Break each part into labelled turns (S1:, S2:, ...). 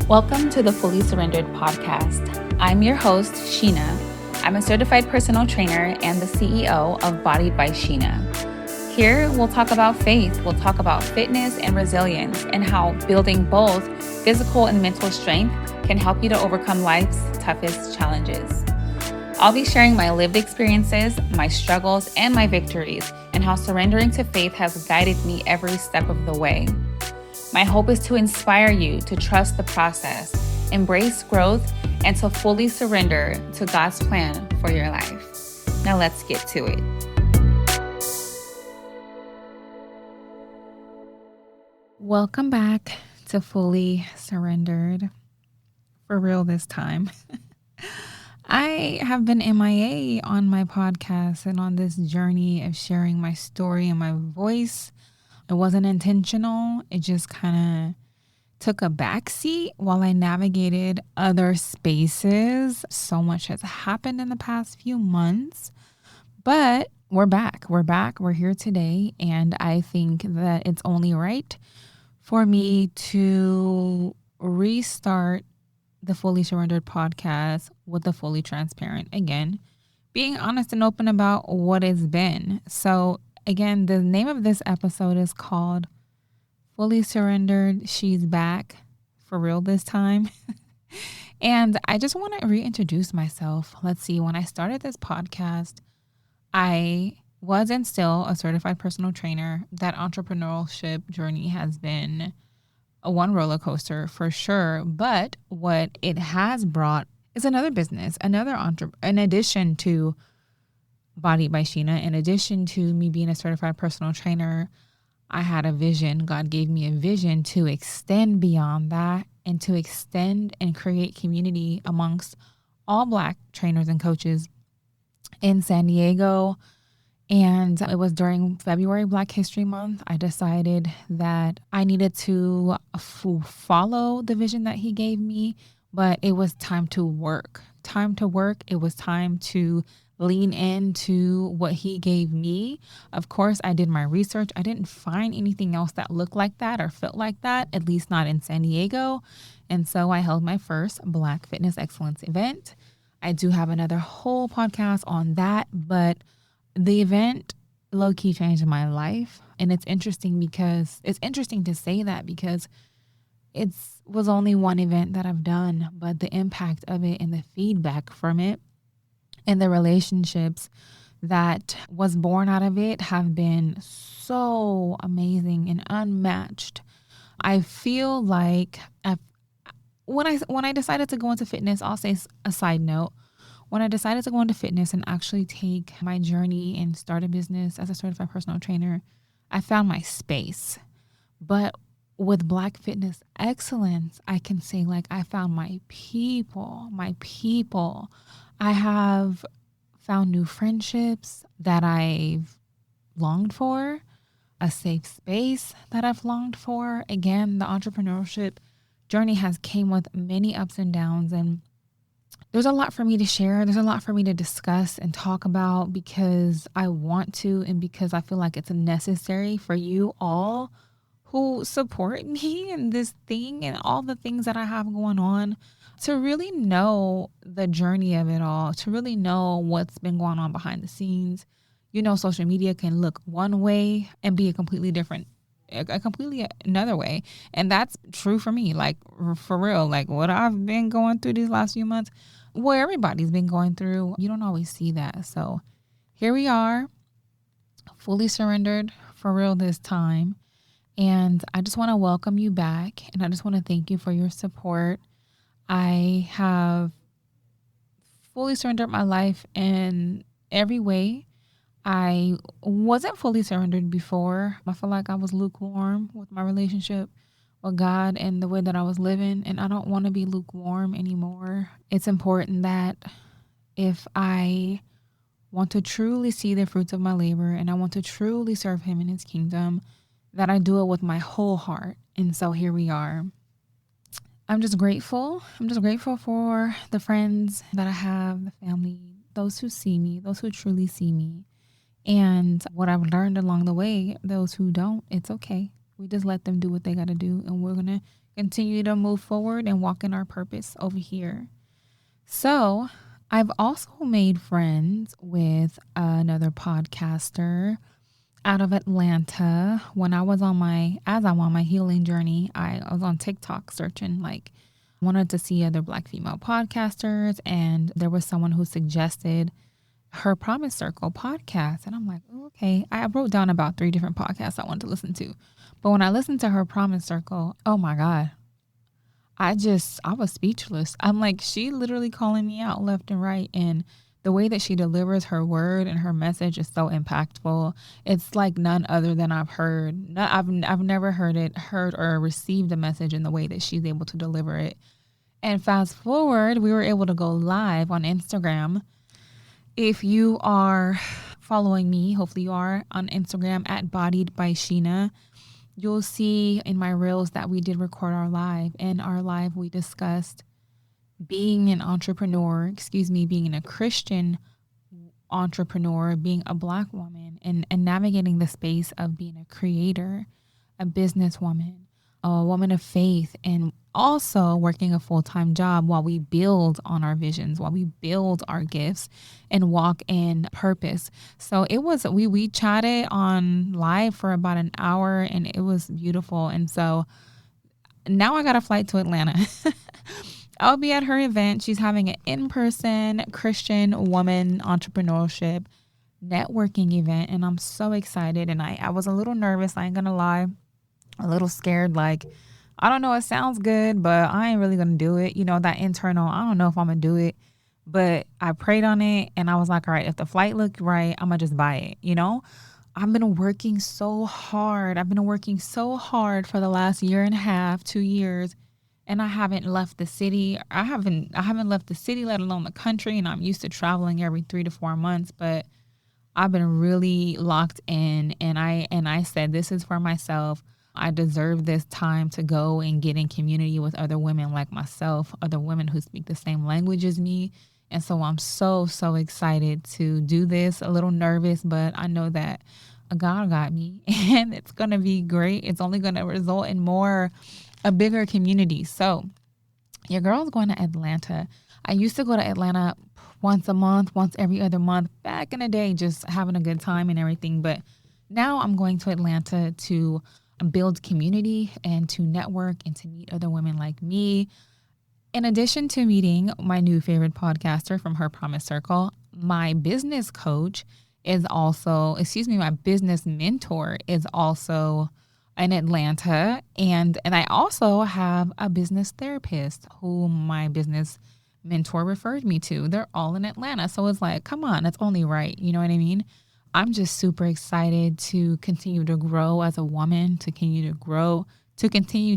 S1: Welcome to the Fully Surrendered podcast. I'm your host, Sheena. I'm a certified personal trainer and the CEO of Bodied by Sheena. Here, we'll talk about faith, we'll talk about fitness and resilience, and how building both physical and mental strength can help you to overcome life's toughest challenges. I'll be sharing my lived experiences, my struggles, and my victories, and how surrendering to faith has guided me every step of the way. My hope is to inspire you to trust the process, embrace growth, and to fully surrender to God's plan for your life. Now let's get to it. Welcome back to Fully Surrendered. For real this time. I have been MIA on my podcast and on this journey of sharing my story and my voice. It wasn't intentional. It just kind of took a backseat while I navigated other spaces. So much has happened in the past few months, but we're back. We're here today. And I think that it's only right for me to restart the Fully Surrendered podcast with the Fully Transparent again, being honest and open about what it's been. So again, the name of this episode is called Fully Surrendered. She's back for real this time. And I just want to reintroduce myself. Let's see. When I started this podcast, I was and still a certified personal trainer. That entrepreneurship journey has been one roller coaster for sure. But what it has brought is another business, in addition to Bodied by Sheena, in addition to me being a certified personal trainer, I had a vision. God gave me a vision to extend beyond that and to extend and create community amongst all Black trainers and coaches in San Diego. And it was during February Black History Month. I decided that I needed to follow the vision that he gave me, but it was time to work. It was time to lean into what he gave me. Of course, I did my research. I didn't find anything else that looked like that or felt like that, at least not in San Diego. And so I held my first Black Fitness Excellence event. I do have another whole podcast on that, but the event low-key changed my life. And it's interesting to say that because it was only one event that I've done, but the impact of it and the feedback from it and the relationships that was born out of it have been so amazing and unmatched. I feel like when I decided to go into fitness, I'll say a side note, when I decided to go into fitness and actually take my journey and start a business as a certified personal trainer, I found my space. But with Black Fitness Excellence, I can say like I found my people. I have found new friendships that I've longed for, a safe space that I've longed for. Again, the entrepreneurship journey has came with many ups and downs, and there's a lot for me to share. There's a lot for me to discuss and talk about because I want to and because I feel like it's necessary for you all who support me in this thing and all the things that I have going on to really know the journey of it all, to really know what's been going on behind the scenes. You know, social media can look one way and be a completely another way. And that's true for me, like for real, like what I've been going through these last few months, what everybody's been going through. You don't always see that. So here we are, fully surrendered for real this time. And I just want to welcome you back. And I just want to thank you for your support. I have fully surrendered my life in every way. I wasn't fully surrendered before. I feel like I was lukewarm with my relationship with God and the way that I was living. And I don't want to be lukewarm anymore. It's important that if I want to truly see the fruits of my labor and I want to truly serve him in his kingdom, that I do it with my whole heart. And so here we are. I'm just grateful. I'm just grateful for the friends that I have, the family, those who see me, those who truly see me. And what I've learned along the way, those who don't, it's okay. We just let them do what they got to do. And we're going to continue to move forward and walk in our purpose over here. So I've also made friends with another podcaster out of Atlanta. When I was on as I'm on my healing journey, I was on TikTok searching, like, wanted to see other Black female podcasters. And there was someone who suggested Her Promise Circle podcast. And I'm like, oh, okay. I wrote down about 3 different podcasts I wanted to listen to. But when I listened to Her Promise Circle, oh my God, I was speechless. I'm like, she literally calling me out left and right. And the way that she delivers her word and her message is so impactful. It's like none other than I've heard. I've never heard or received a message in the way that she's able to deliver it. And fast forward, we were able to go live on Instagram. If you are following me, hopefully you are on Instagram at Bodied by Sheena. You'll see in my reels that we did record our live. In our live, we discussed being an entrepreneur, being a Christian entrepreneur, being a Black woman, and navigating the space of being a creator, a businesswoman, a woman of faith, and also working a full-time job while we build on our visions, while we build our gifts and walk in purpose. So we chatted on live for about an hour, and it was beautiful. And so now I got a flight to Atlanta. I'll be at her event. She's having an in-person Christian woman entrepreneurship networking event, and I'm so excited. And I was a little nervous, I ain't gonna lie, a little scared, like, I don't know, it sounds good, but I ain't really gonna do it. That internal, I don't know if I'm gonna do it. But I prayed on it, and I was like, all right, if the flight looked right, I'm gonna just buy it. I've been working so hard. I've been working so hard for the last year and a half, 2 years, and I haven't left the city. I haven't left the city, let alone the country. And I'm used to traveling every 3 to 4 months, but I've been really locked in. And I said, this is for myself. I deserve this time to go and get in community with other women like myself, other women who speak the same language as me. And so I'm so, so excited to do this. A little nervous, but I know that God got me, and it's going to be great. It's only going to result in a bigger community. So your girl's going to Atlanta. I used to go to Atlanta once a month, once every other month, back in the day, just having a good time and everything. But now I'm going to Atlanta to build community and to network and to meet other women like me. In addition to meeting my new favorite podcaster from Her Promise Circle, my business coach is also, my business mentor is also in Atlanta. And I also have a business therapist who my business mentor referred me to. They're all in Atlanta. So it's like, come on, it's only right. You know what I mean? I'm just super excited to continue to grow as a woman, to continue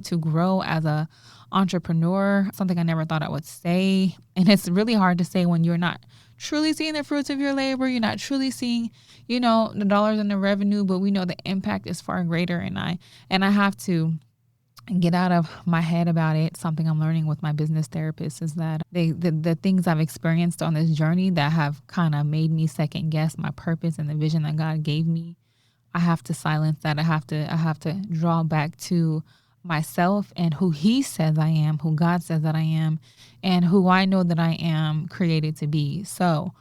S1: to grow as a entrepreneur, something I never thought I would say. And it's really hard to say when you're not truly seeing the fruits of your labor. You're not truly seeing, the dollars and the revenue, but we know the impact is far greater. And I have to get out of my head about it. Something I'm learning with my business therapist is that the things I've experienced on this journey that have kind of made me second guess my purpose and the vision that God gave me, I have to silence that. I have to draw back to myself and who He says I am, who God says that I am, and who I know that I am created to be. So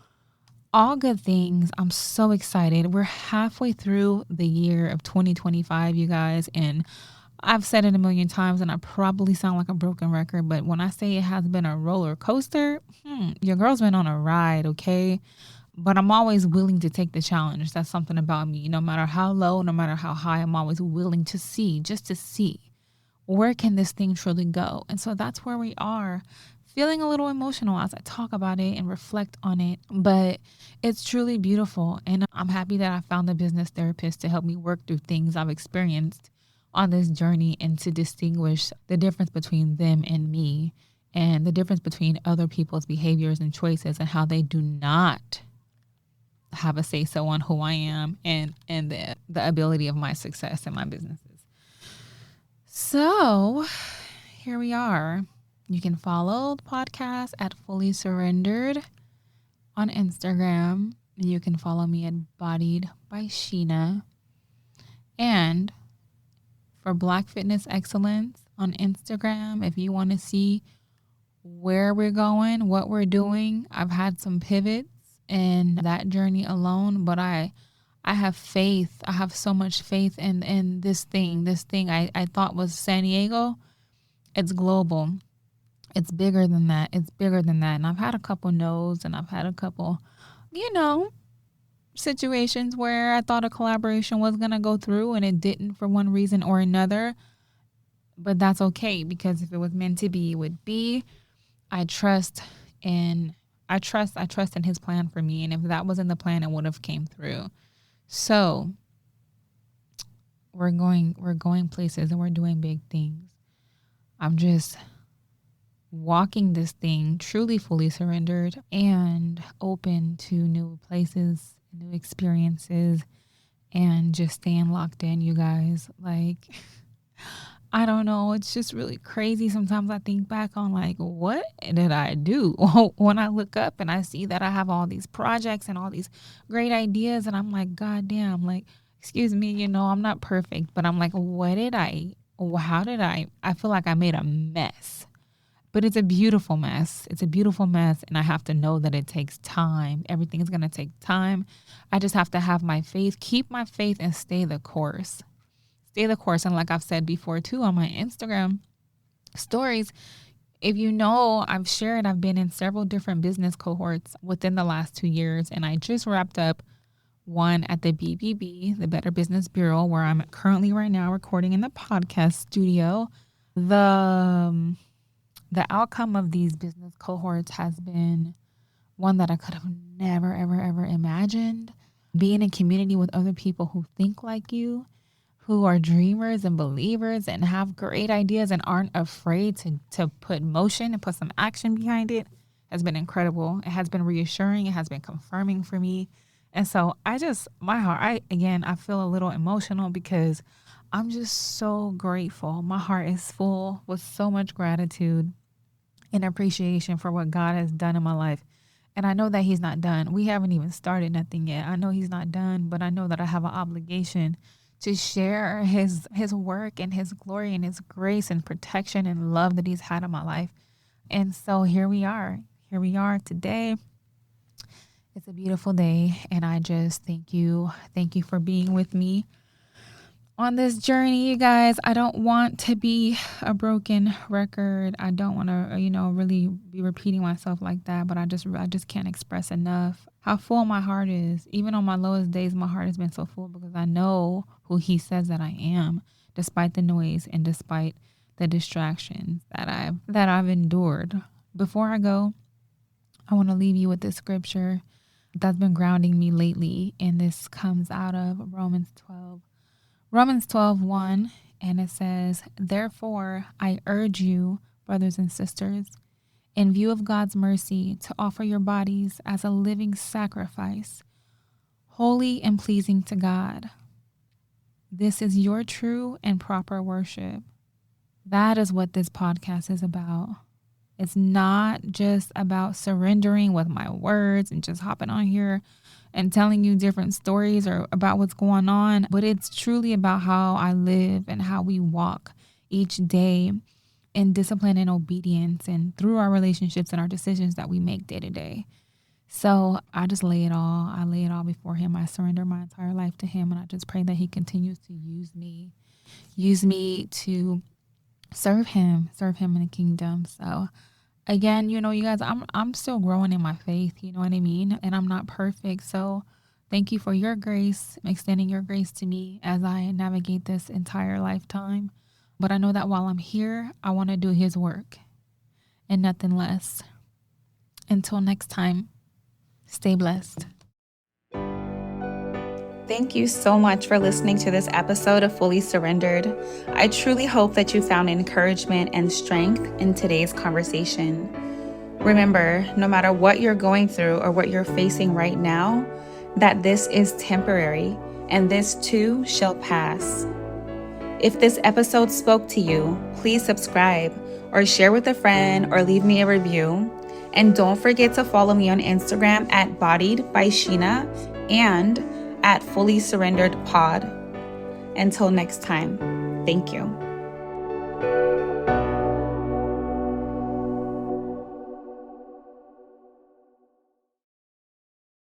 S1: all good things. I'm so excited. We're halfway through the year of 2025, you guys, and I've said it a million times, and I probably sound like a broken record, but when I say it has been a roller coaster, your girl's been on a ride, okay? But I'm always willing to take the challenge. That's something about me. No matter how low, no matter how high, I'm always willing to see, just to see, where can this thing truly go? And so that's where we are. Feeling a little emotional as I talk about it and reflect on it, but it's truly beautiful. And I'm happy that I found a business therapist to help me work through things I've experienced on this journey and to distinguish the difference between them and me and the difference between other people's behaviors and choices and how they do not have a say-so on who I am and the ability of my success in my businesses. So here we are. You can follow the podcast at Fully Surrendered on Instagram. And you can follow me at Bodied by Sheena. And for Black Fitness Excellence, on Instagram if you want to see where we're going, what we're doing. I've had some pivots in that journey alone, but I have faith. I have so much faith in this thing. This thing I thought was San Diego. It's global. It's bigger than that. It's bigger than that. And I've had a couple no's, and I've had a couple, you know, situations where I thought a collaboration was going to go through and it didn't for one reason or another. But that's okay, because if it was meant to be, it would be. I trust in I trust in his plan for me, and if that wasn't the plan, it would have came through. So we're going places, and we're doing big things. I'm just walking this thing truly fully surrendered and open to new places, new experiences, and just staying locked in, you guys. Like, I don't know. It's just really crazy. Sometimes I think back on, like, what did I do? When I look up and I see that I have all these projects and all these great ideas, and I'm like, God damn, like, excuse me, I'm not perfect, but I'm like, how did I feel like I made a mess. But it's a beautiful mess. It's a beautiful mess. And I have to know that it takes time. Everything is going to take time. I just have to have my faith, keep my faith, and stay the course. Stay the course. And like I've said before too on my Instagram stories, if you know, I've been in several different business cohorts within the last 2 years. And I just wrapped up one at the BBB, the Better Business Bureau, where I'm currently right now recording in the podcast studio. The outcome of these business cohorts has been one that I could have never, ever, ever imagined. Being in community with other people who think like you, who are dreamers and believers and have great ideas and aren't afraid to put motion and put some action behind it, has been incredible. It has been reassuring. It has been confirming for me. And so I feel a little emotional because I'm just so grateful. My heart is full with so much gratitude and appreciation for what God has done in my life. And I know that he's not done. We haven't even started nothing yet. I know he's not done, but I know that I have an obligation to share his work and his glory and his grace and protection and love that he's had in my life. And so here we are. Here we are today. It's a beautiful day, and I just thank you. Thank you for being with me on this journey, you guys. I don't want to be a broken record. I don't want to, really be repeating myself like that, but I just can't express enough how full my heart is. Even on my lowest days, my heart has been so full because I know who he says that I am, despite the noise and despite the distractions that I've endured. Before I go, I want to leave you with this scripture that's been grounding me lately, and this comes out of Romans 12:1, and it says, "Therefore, I urge you, brothers and sisters, in view of God's mercy, to offer your bodies as a living sacrifice, holy and pleasing to God. This is your true and proper worship." That is what this podcast is about. It's not just about surrendering with my words and just hopping on here and telling you different stories or about what's going on, but it's truly about how I live and how we walk each day in discipline and obedience and through our relationships and our decisions that we make day to day. So I just lay it all. I lay it all before him. I surrender my entire life to him, and I just pray that he continues to use me to serve him in the kingdom. So again, you guys, I'm still growing in my faith, you know what I mean? And I'm not perfect. So thank you for your grace, extending your grace to me as I navigate this entire lifetime. But I know that while I'm here, I want to do his work and nothing less. Until next time, stay blessed. Thank you so much for listening to this episode of Fully Surrendered. I truly hope that you found encouragement and strength in today's conversation. Remember, no matter what you're going through or what you're facing right now, that this is temporary and this too shall pass. If this episode spoke to you, please subscribe or share with a friend or leave me a review. And don't forget to follow me on Instagram at Bodied by Sheena and at Fully Surrendered Pod. Until next time, thank you.